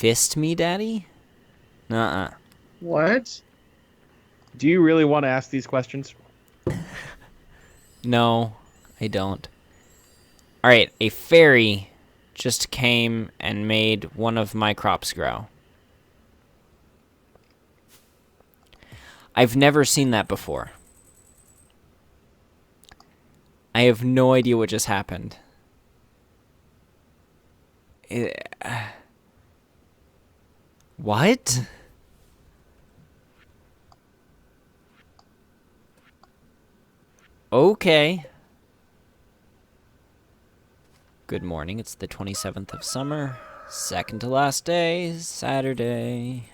fist me, Daddy? Nuh-uh. What? Do you really want to ask these questions? No, I don't. Alright, a fairy just came and made one of my crops grow. I've never seen that before. I have no idea what just happened. What? Okay. Good morning. It's the 27th of summer. Second to last day, Saturday.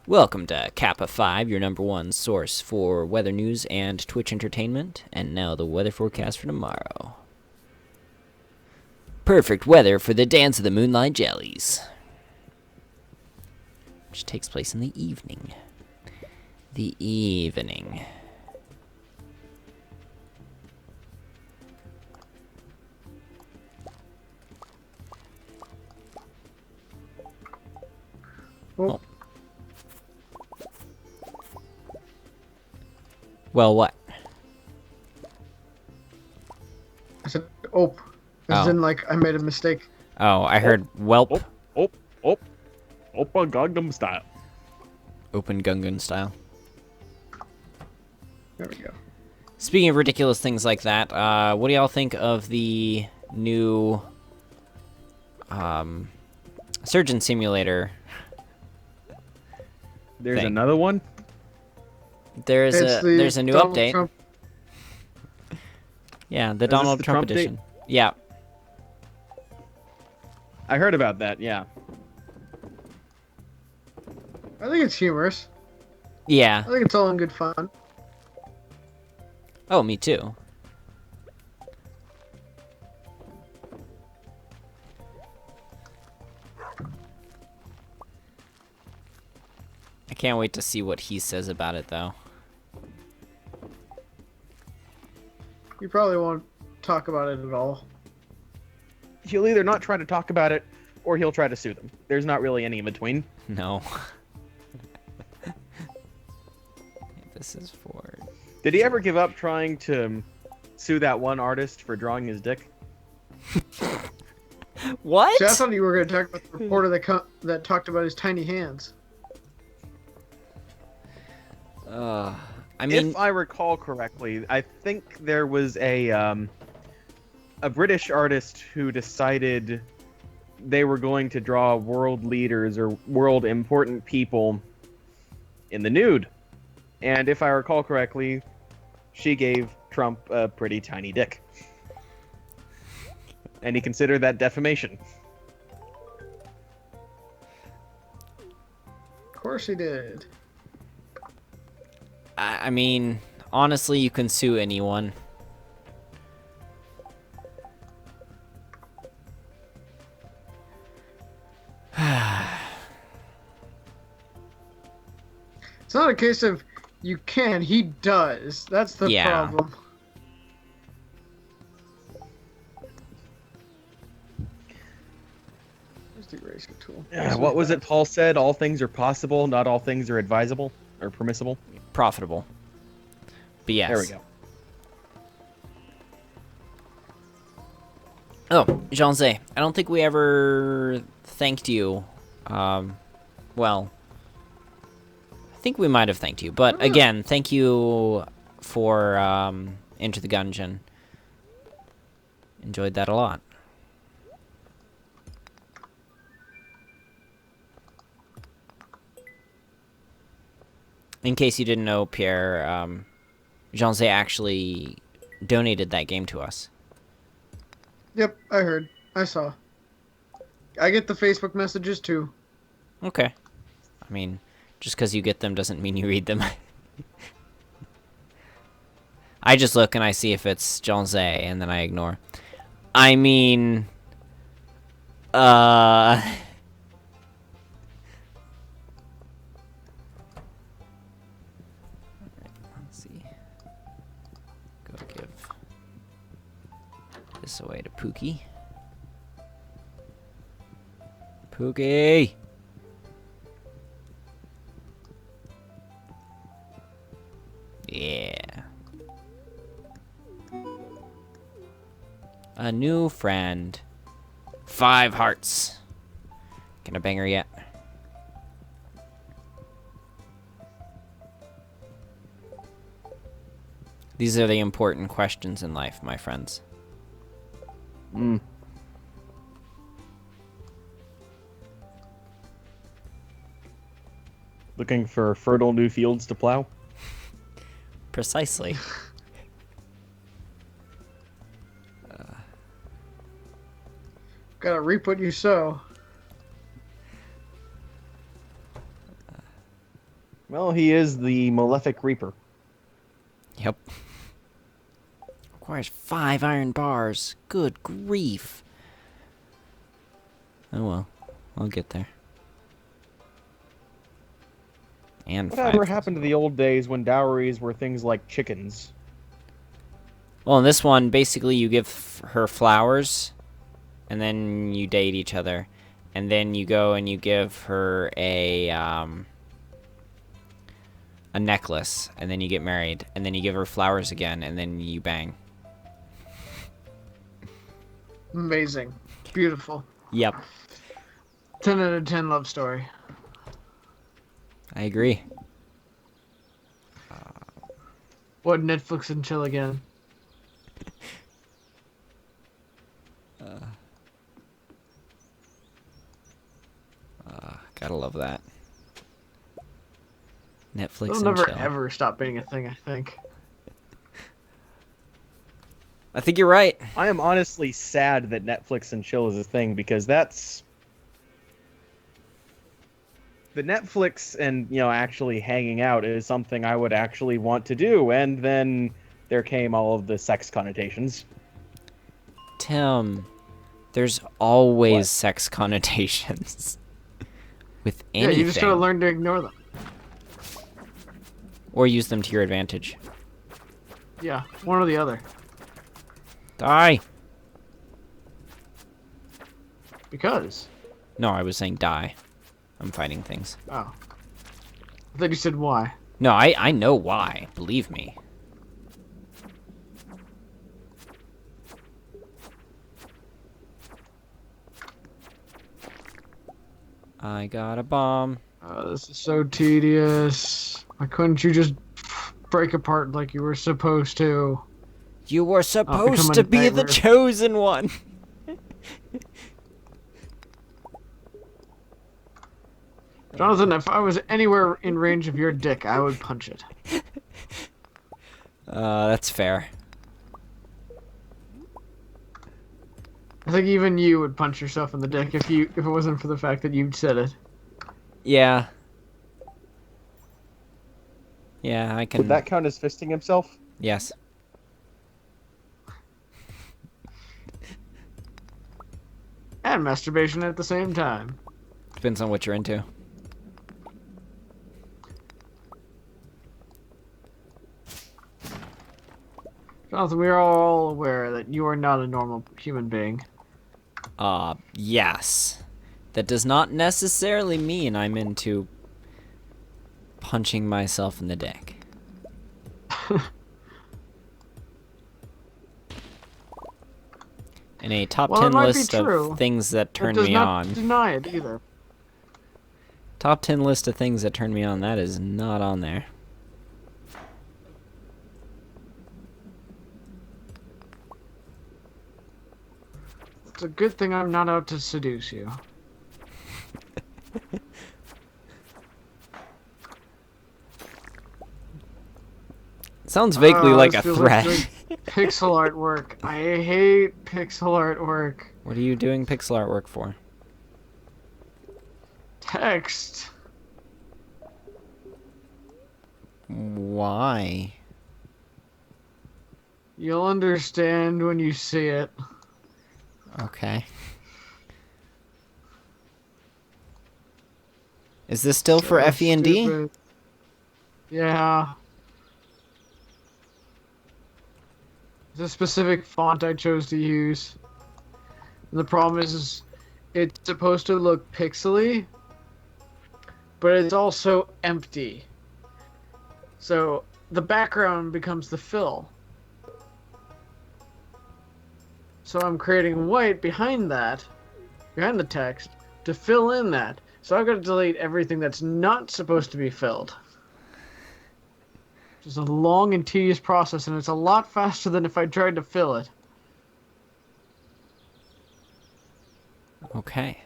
Welcome to Kappa 5, your number one source for weather news and Twitch entertainment. And now the weather forecast for tomorrow. Perfect weather for the Dance of the Moonlight Jellies, which takes place in the evening. The evening. Oh. Well, what? I said, "Oh." As in, like, I made a mistake. Oh, I heard whelp. Oppa Gangnam Style. Open Gungan style. There we go. Speaking of ridiculous things like that, what do y'all think of the new surgeon simulator? There's thing? another one? There's a new Donald update. Trump. Yeah, the Is Donald this the Trump Trump edition. Yeah. I heard about that, yeah. I think it's humorous. Yeah. I think it's all in good fun. Oh, me too. I can't wait to see what he says about it, though. You probably won't talk about it at all. He'll either not try to talk about it, or he'll try to sue them. There's not really any in between. No. This is for... Did he ever give up trying to sue that one artist for drawing his dick? What? See, I thought you were going to talk about the reporter that talked about his tiny hands. I mean... If I recall correctly, I think there was a British artist who decided they were going to draw world leaders or world important people in the nude. And if I recall correctly, she gave Trump a pretty tiny dick. And he considered that defamation. Of course he did. I mean, honestly, you can sue anyone. It's not a case of you can, he does. That's the problem. Where's the erasing tool? What was it Paul said? All things are possible, not all things are advisable or permissible. Profitable. But yes. There we go. Oh, Jean-Zé, I don't think we ever thanked you. Well, I think we might have thanked you. But again, thank you for Enter the Gungeon. Enjoyed that a lot. In case you didn't know, Pierre, Jean-Zé actually donated that game to us. Yep, I heard. I saw. I get the Facebook messages too. Okay. I mean, just because you get them doesn't mean you read them. I just look and I see if it's Jean-Zé, and then I ignore. I mean... Let's see. Go give this away to Pookie. Cookie! Yeah. A new friend. 5 hearts. Gonna bang her yet? These are the important questions in life, my friends. Looking for fertile new fields to plow? Precisely. Gotta reap what you sow. Well, he is the Malefic Reaper. Yep. Requires 5 iron bars. Good grief. Oh well. I'll get there. And Whatever 5. happened to the old days when dowries were things like chickens? Well, in this one, basically you give her flowers, and then you date each other. And then you go and you give her a necklace, and then you get married. And then you give her flowers again, and then you bang. Amazing. Beautiful. Yep. 10 out of 10 love story. I agree. What, Netflix and chill again? Gotta love that. Netflix It'll and never chill. ever stop being a thing, I think. I think you're right. I am honestly sad that Netflix and chill is a thing, because that's... The Netflix and, actually hanging out is something I would actually want to do, and then there came all of the sex connotations. Tim, there's always What? sex connotations. With Yeah, anything. you just gotta learn to ignore them. Or use them to your advantage. Yeah, one or the other. Die! Because. No, I was saying die. I'm fighting things. Oh. I thought you said why. No, I know why. Believe me. I got a bomb. This is so tedious. Why couldn't you just break apart like you were supposed to? You were supposed become a to be the nightmare. chosen one. Jonathan, if I was anywhere in range of your dick, I would punch it. That's fair. I think even you would punch yourself in the dick if it wasn't for the fact that you said it. Yeah. Yeah, I can... Would that count as fisting himself? Yes. And masturbation at the same time. Depends on what you're into. Jonathan, we are all aware that you are not a normal human being. Yes. That does not necessarily mean I'm into punching myself in the dick. In a top Well, it 10 might be list true. of things that turn That does me not on. deny it either. Top 10 list of things that turn me on, that is not on there. It's a good thing I'm not out to seduce you. Sounds vaguely like this a feels threat. good pixel artwork. I hate pixel artwork. What are you doing pixel artwork for? Text. Why? You'll understand when you see it. Okay. Is this still for So FE&D? stupid. Yeah. It's a specific font I chose to use. And the problem is it's supposed to look pixely, but it's also empty. So the background becomes the fill. So I'm creating white behind the text, to fill in that. So I've got to delete everything that's not supposed to be filled. It's a long and tedious process, and it's a lot faster than if I tried to fill it. Okay.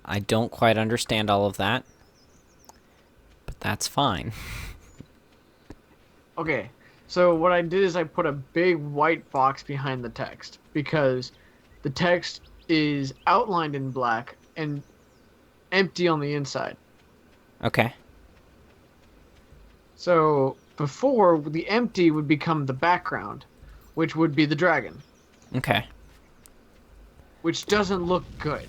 I don't quite understand all of that, but that's fine. Okay, so what I did is I put a big white box behind the text, because the text is outlined in black and empty on the inside. Okay. So before, the empty would become the background, which would be the dragon, Okay. which doesn't look good.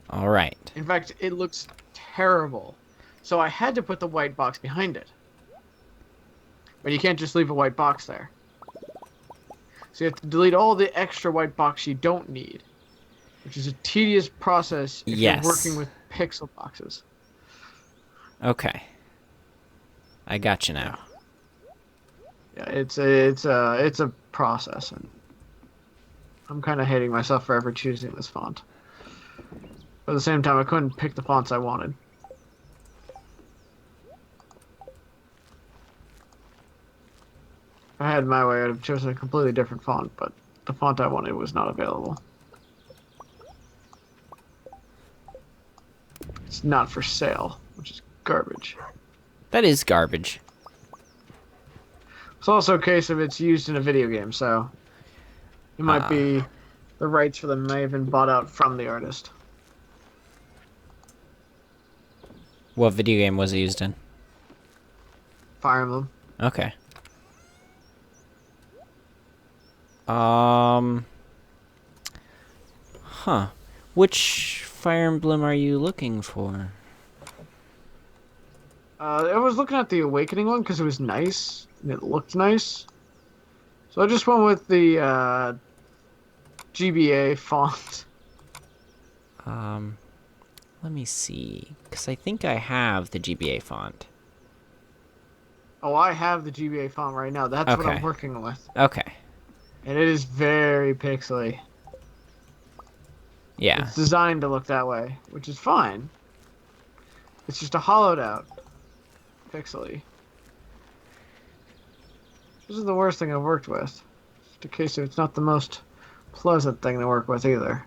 All right. In fact, it looks terrible. So I had to put the white box behind it. But you can't just leave a white box there. So you have to delete all the extra white box you don't need, which is a tedious process if Yes. you're working with pixel boxes. Okay. I got you now. Yeah, it's a process, and I'm kind of hating myself for ever choosing this font. But at the same time, I couldn't pick the fonts I wanted. If I had my way, I'd have chosen a completely different font, but the font I wanted was not available. It's not for sale, which is garbage. That is garbage. It's also a case of it's used in a video game, so it might be the rights for them may have been bought out from the artist. What video game was it used in? Fire Emblem. Okay. Huh. Which Fire Emblem are you looking for? I was looking at the Awakening one because it was nice and it looked nice. So I just went with the GBA font. Let me see. Because I think I have the GBA font. Oh, I have the GBA font right now. That's what I'm Okay. working with. Okay. And it is very pixely. Yeah. It's designed to look that way, which is fine. It's just a hollowed out pixely. This is the worst thing I've worked with. Just in case it's not the most pleasant thing to work with either.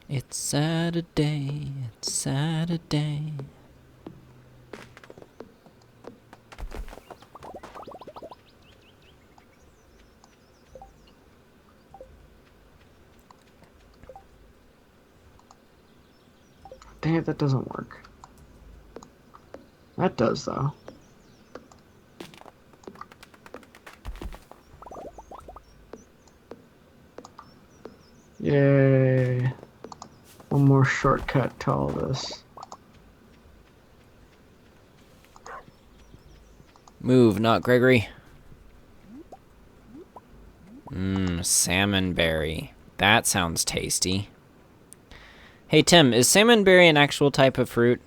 It's Saturday. It's Saturday. Dang it, that doesn't work. That does, though. Yay. One more shortcut to all this. Move, not Gregory. Salmonberry. That sounds tasty. Hey, Tim, is salmonberry an actual type of fruit?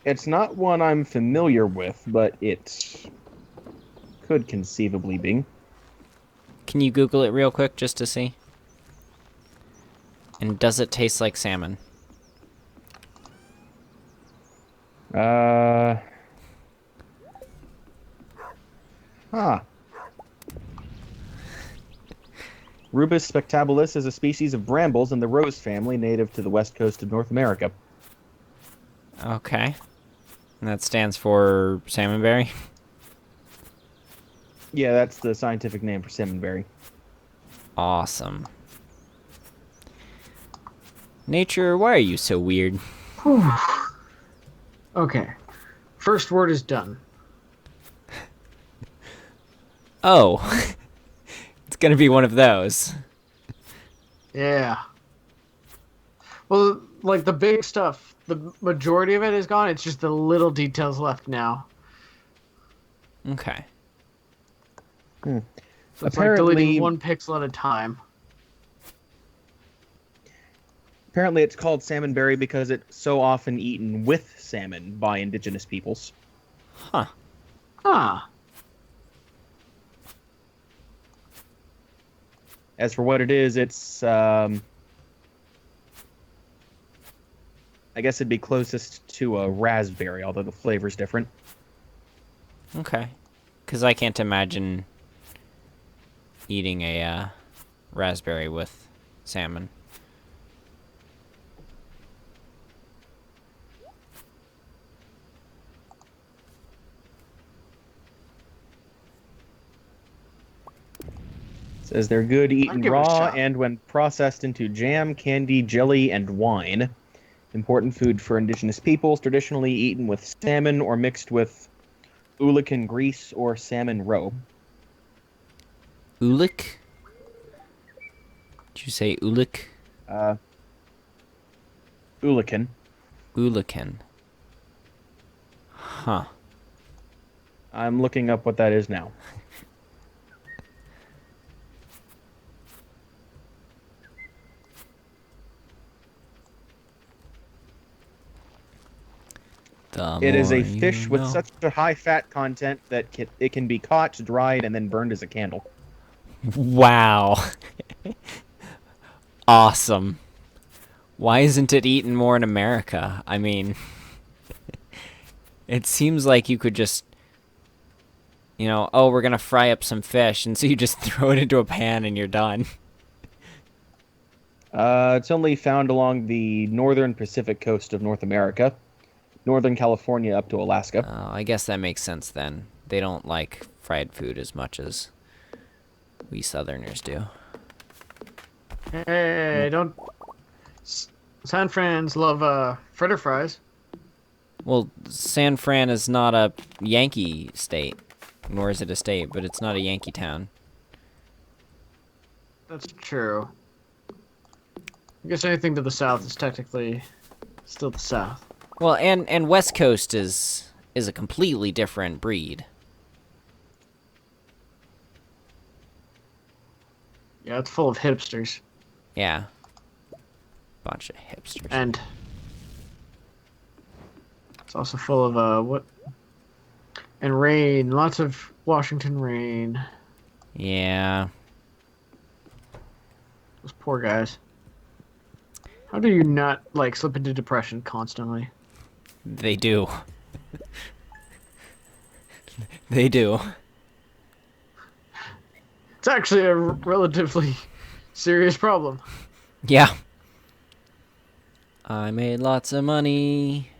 It's not one I'm familiar with, but it could conceivably be. Can you Google it real quick just to see? And does it taste like salmon? Huh. Rubus spectabilis is a species of brambles in the rose family native to the west coast of North America. Okay. And that stands for salmonberry? Yeah, that's the scientific name for salmonberry. Awesome. Nature, why are you so weird? Whew. Okay. First word is done. Oh. It's gonna be one of those. Yeah. Well, like the big stuff, the majority of it is gone. It's just the little details left now. Okay. So it's Apparently- like deleting one pixel at a time. Apparently, it's called salmonberry because it's so often eaten with salmon by indigenous peoples. Huh. Huh. As for what it is, it's I guess it'd be closest to a raspberry, although the flavor's different. Okay. Because I can't imagine eating a raspberry with salmon. It says they're good eaten give it a raw shot. and when processed into jam, candy, jelly, and wine. Important food for indigenous peoples, traditionally eaten with salmon or mixed with oolican grease or salmon roe. Ulik? Did you say ulik? Oolican. Ulican. Huh. I'm looking up what that is now. It is a fish with such a high fat content that it can be caught, dried, and then burned as a candle. Wow. Awesome. Why isn't it eaten more in America? I mean, it seems like you could just, you know, oh, we're gonna fry up some fish, and so you just throw it into a pan and you're done. It's only found along the northern Pacific coast of North America, northern California up to Alaska. Oh, I guess that makes sense then. They don't like fried food as much as we Southerners do. Hey, don't. San Frans love fritter fries. Well, San Fran is not a Yankee state, nor is it a state, but it's not a Yankee town. That's true. I guess anything to the south is technically still the south. Well, and West Coast is a completely different breed. Yeah, it's full of hipsters. Yeah. Bunch of hipsters. And it's also full of, what? And rain. Lots of Washington rain. Yeah. Those poor guys. How do you not, like, slip into depression constantly? They do. They do. It's actually a relatively serious problem. Yeah. I made lots of money.